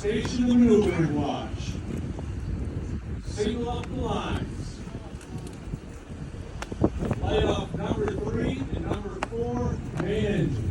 Station the maneuvering watch. Signal up the lines. Light off number 3 and number 4 main engines.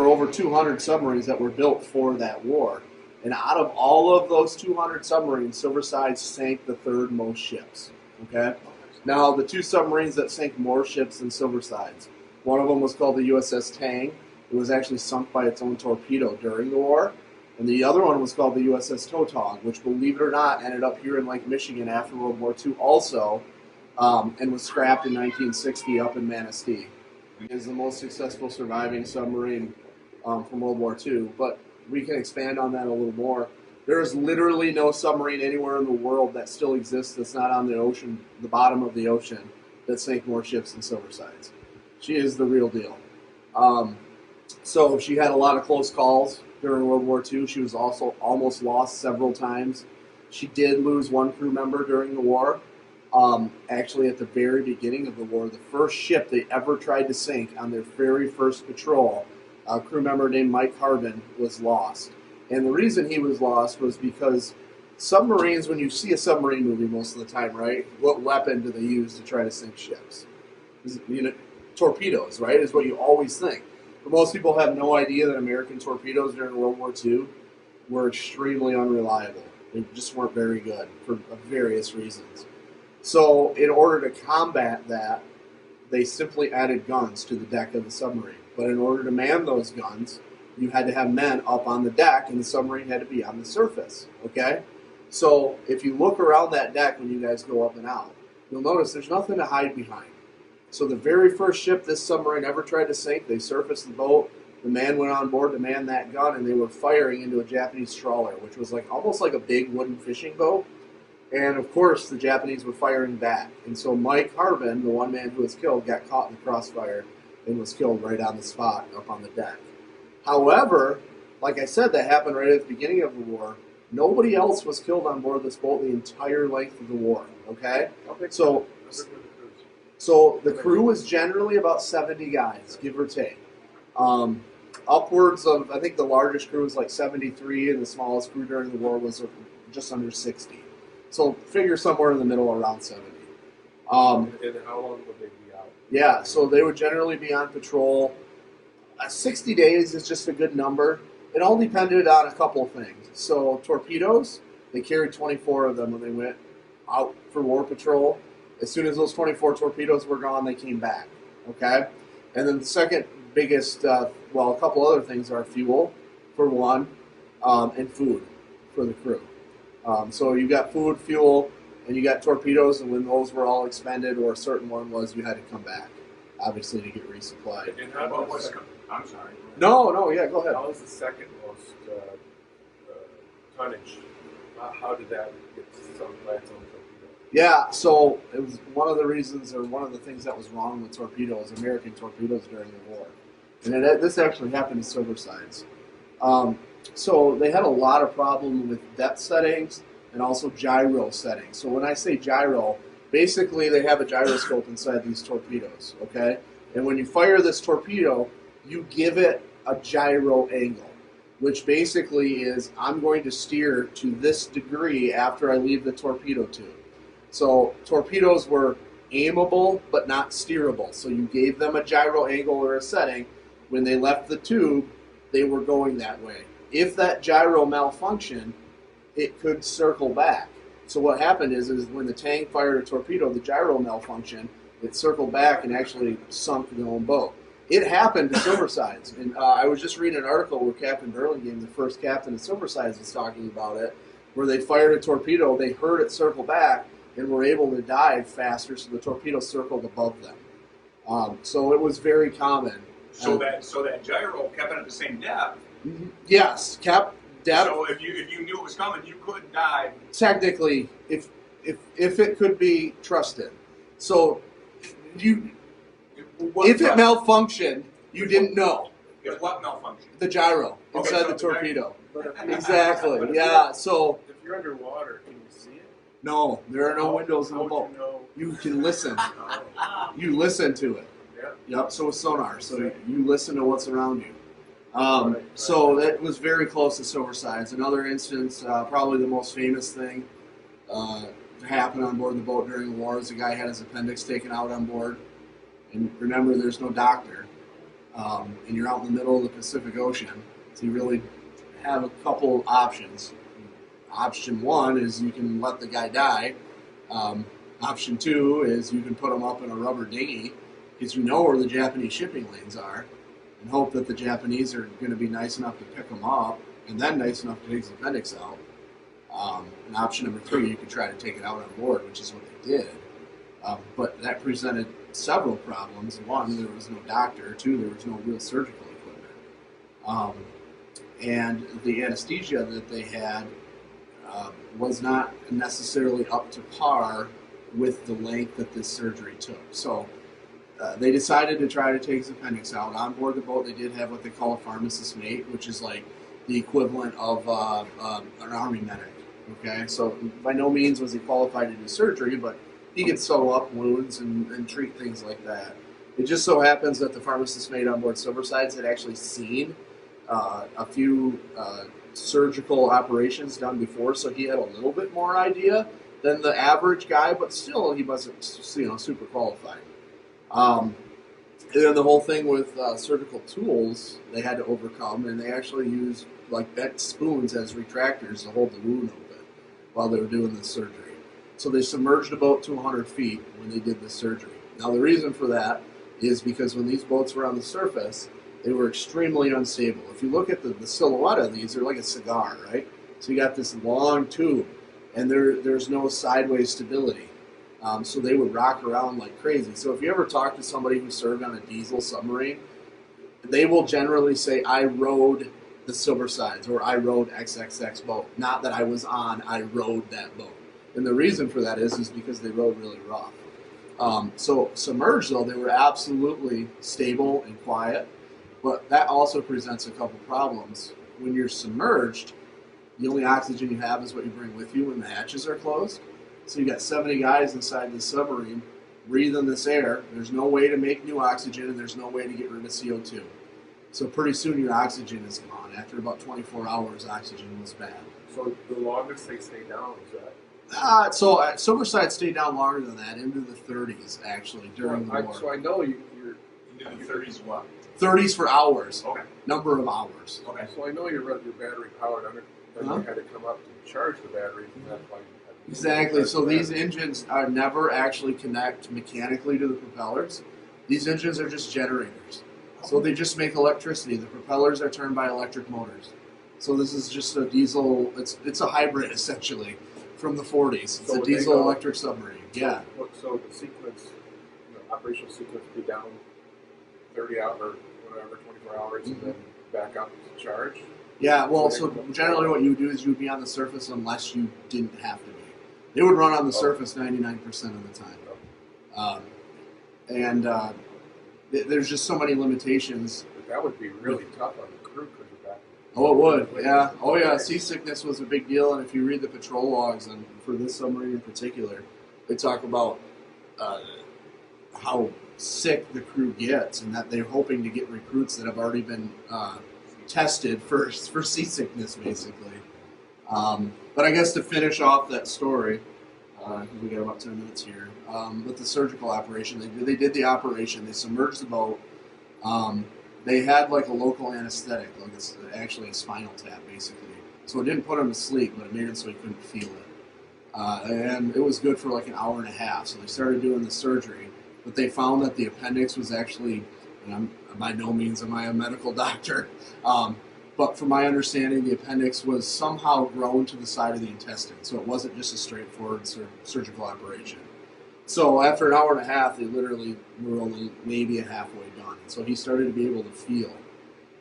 Over 200 submarines that were built for that war. And out of all of those 200 submarines, Silversides sank the third most ships. Okay? Now, the two submarines that sank more ships than Silversides, one of them was called the USS Tang. It was actually sunk by its own torpedo during the war. And the other one was called the USS Tautog, which, believe it or not, ended up here in Lake Michigan after World War II also, and was scrapped in 1960 up in Manistee. It is the most successful surviving submarine from World War II, but we can expand on that a little more. There is literally no submarine anywhere in the world that still exists that's not on the ocean, the bottom of the ocean, that sank more ships than Silversides. She is the real deal. So she had a lot of close calls during World War II. She was also almost lost several times. She did lose one crew member during the war. Actually, at the very beginning of the war, the first ship they ever tried to sink on their very first patrol, a crew member named Mike Harbin was lost. And the reason he was lost was because submarines, when you see a submarine movie most of the time, right, what weapon do they use to try to sink ships? Torpedoes, right, is what you always think. But most people have no idea that American torpedoes during World War II were extremely unreliable. They just weren't very good for various reasons. So in order to combat that, they simply added guns to the deck of the submarine. But in order to man those guns, you had to have men up on the deck, and the submarine had to be on the surface, okay? So if you look around that deck when you guys go up and out, you'll notice there's nothing to hide behind. So the very first ship this submarine ever tried to sink, they surfaced the boat, the man went on board to man that gun, and they were firing into a Japanese trawler, which was like almost like a big wooden fishing boat. And of course, the Japanese were firing back. And so Mike Harbin, the one man who was killed, got caught in the crossfire and was killed right on the spot up on the deck. However, like I said, that happened right at the beginning of the war. Nobody else was killed on board this boat the entire length of the war, okay? So the crew was generally about 70 guys, give or take. Upwards of, I think the largest crew was like 73, and the smallest crew during the war was just under 60. So figure somewhere in the middle around 70. And how long would they be out? Yeah, so they would generally be on patrol. 60 days is just a good number. It all depended on a couple of things. So torpedoes, they carried 24 of them when they went out for war patrol. As soon as those 24 torpedoes were gone, they came back, okay? And then the second biggest, a couple other things are fuel, for one, and food for the crew. So you got food, fuel, and you got torpedoes, and when those were all expended, or a certain one was, you had to come back, obviously, to get resupplied. And how about what's... I'm sorry. No, yeah, go ahead. How was the second most tonnage? How did that get sunk by its own torpedo? Yeah, so it was one of the reasons, or one of the things that was wrong with torpedoes, American torpedoes during the war. And this actually happened to Silversides. So they had a lot of problem with depth settings and also gyro settings. So when I say gyro, basically they have a gyroscope inside these torpedoes, okay? And when you fire this torpedo, you give it a gyro angle. which basically is I'm going to steer to this degree after I leave the torpedo tube. So torpedoes were aimable but not steerable. So you gave them a gyro angle or a setting. When they left the tube, they were going that way. If that gyro malfunctioned, it could circle back. So what happened is when the tank fired a torpedo, the gyro malfunctioned, it circled back and actually sunk the own boat. It happened to Silversides. And I was just reading an article where Captain Burlingame, the first captain of Silversides, was talking about it, where they fired a torpedo, they heard it circle back, and were able to dive faster, so the torpedo circled above them. So it was very common. So that gyro kept it at the same depth. Yes, depth. So if you knew it was coming, you could dive. Technically, if it could be trusted. So if it malfunctioned, you didn't know. If what malfunctioned? The gyro inside so the the torpedo. But Exactly. But if Yeah. So if you're underwater, can you see it? no, there are no windows in How the would boat. you know? You can listen. Oh, You listen to it. yeah. Yep. So with sonar, so you listen to what's around you. Right. So that was very close to Silversides. Another instance, probably the most famous thing happened on board the boat during the war is a guy had his appendix taken out on board. And remember, there's no doctor. And you're out in the middle of the Pacific Ocean. So you really have a couple options. Option one is you can let the guy die. Option two is you can put him up in a rubber dinghy because you know where the Japanese shipping lanes are and hope that the Japanese are going to be nice enough to pick him up and then nice enough to take his appendix out. And option number three, you could try to take it out on board, which is what they did. But that presented several problems. One, there was no doctor. Two, there was no real surgical equipment. And the anesthesia that they had was not necessarily up to par with the length that this surgery took. So they decided to try to take his appendix out. On board the boat, they did have what they call a pharmacist mate, which is like the equivalent of an army medic. Okay, so by no means was he qualified to do surgery, but he could sew up wounds and treat things like that. It just so happens that the pharmacist mate on board Silversides had actually seen a few surgical operations done before, so he had a little bit more idea than the average guy, but still he wasn't, super qualified. And then the whole thing with surgical tools they had to overcome, and they actually used like bent spoons as retractors to hold the wound open while they were doing this surgery. So they submerged the boat to 100 feet when they did this surgery. Now the reason for that is because when these boats were on the surface, they were extremely unstable. If you look at the silhouette of these, they're like a cigar, right? So you got this long tube, and there's no sideways stability. So they would rock around like crazy. So if you ever talk to somebody who served on a diesel submarine, they will generally say, I rode the Silversides, or I rode XXX boat. Not that I was on, I rode that boat. And the reason for that is because they rode really rough. So submerged, though, they were absolutely stable and quiet. But that also presents a couple problems. When you're submerged, the only oxygen you have is what you bring with you when the hatches are closed. So you got 70 guys inside the submarine breathing this air. There's no way to make new oxygen, and there's no way to get rid of CO2. So pretty soon your oxygen is gone. After about 24 hours, oxygen was bad. So the longest they stay down is that? So Silverside stayed down longer than that, into the 30s, actually, during the war. So I know you're Into the 30s what? 30s for hours. Okay. Number of hours. Okay. So I know your battery powered under. Then Uh-huh. you had to come up to charge the battery, and that's why you had to Exactly. So charge the these battery. engines are never actually connect mechanically to the propellers. These engines are just generators. So they just make electricity. The propellers are turned by electric motors. So this is just a diesel. It's a hybrid essentially from the 40s. It's So a would they diesel go- electric submarine. Yeah. So the sequence, operational sequence, be down 30 hours or whatever, 24 hours, and then back up to charge. Yeah. Well, so generally what you would do is you would be on the surface unless you didn't have to be. They would run on the surface 99% of the time. There's just so many limitations. But that would be really tough on the crew because you're back. Oh, it would. Yeah. Oh, yeah. Seasickness was a big deal, and if you read the patrol logs, and for this submarine in particular, they talk about how sick the crew gets, and that they're hoping to get recruits that have already been tested for seasickness, basically. But I guess to finish off that story, we got about 10 minutes here. With the surgical operation, they did the operation. They submerged the boat. They had like a local anesthetic, like it's actually a spinal tap, basically. So it didn't put him to sleep, but it made it so he couldn't feel it. And it was good for like an hour and a half. So they started doing the surgery, but they found that the appendix was actually, and by no means am I a medical doctor, but from my understanding, the appendix was somehow grown to the side of the intestine. So it wasn't just a straightforward surgical operation. So after an hour and a half, they literally were only maybe a halfway done. So he started to be able to feel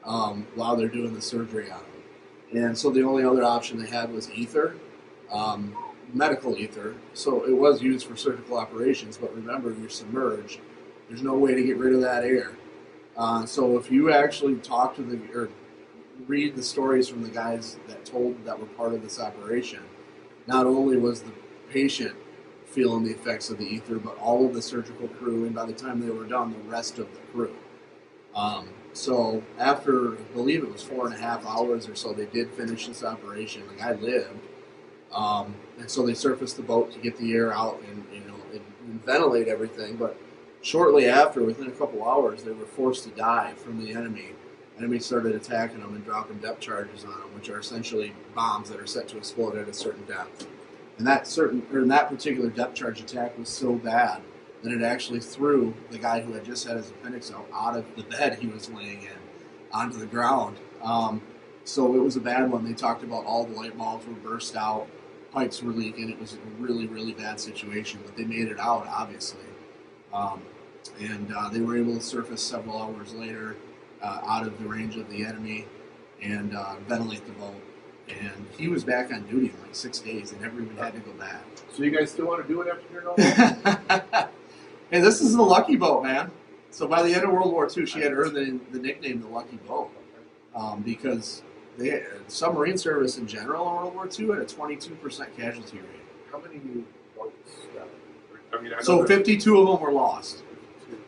while they're doing the surgery on him. And so the only other option they had was ether, medical ether. So it was used for surgical operations, but remember, you're submerged. There's no way to get rid of that air. So if you actually talk to or read the stories from the guys that were part of this operation, not only was the patient feeling the effects of the ether, but all of the surgical crew, and by the time they were done, the rest of the crew. So after, I believe it was 4.5 hours or so, they did finish this operation. The guy lived, and so they surfaced the boat to get the air out and ventilate everything. But shortly after, within a couple hours, they were forced to dive from the enemy. Enemy started attacking them and dropping depth charges on them, which are essentially bombs that are set to explode at a certain depth. And that particular depth charge attack was so bad that it actually threw the guy who had just had his appendix out of the bed he was laying in onto the ground. So it was a bad one. They talked about all the light bulbs were burst out, pipes were leaking. It was a really, really bad situation, but they made it out, obviously. And they were able to surface several hours later out of the range of the enemy and ventilate the boat. And he was back on duty in like 6 days. They never even had to go back. So you guys still want to do it after hearing all that? Hey, this is the Lucky Boat, man. So by the end of World War II, she had earned the nickname the Lucky Boat because submarine service in general in World War II had a 22% casualty rate. How many boats? I mean, I know So there's 52 of them were lost.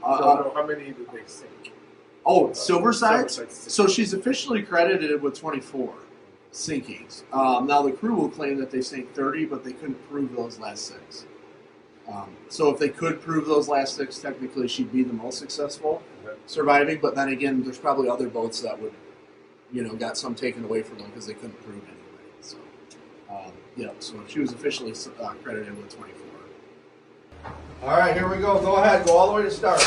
no, how many did they sink? Oh, Silversides? Silversides. So she's officially credited with 24 sinkings. Now the crew will claim that they sank 30, but they couldn't prove those last 6. So if they could prove those last 6, technically she'd be the most successful surviving. But then again, there's probably other boats that would, got some taken away from them because they couldn't prove anyway. So, so she was officially credited with 24. All right, here we go. Go ahead. Go all the way to start.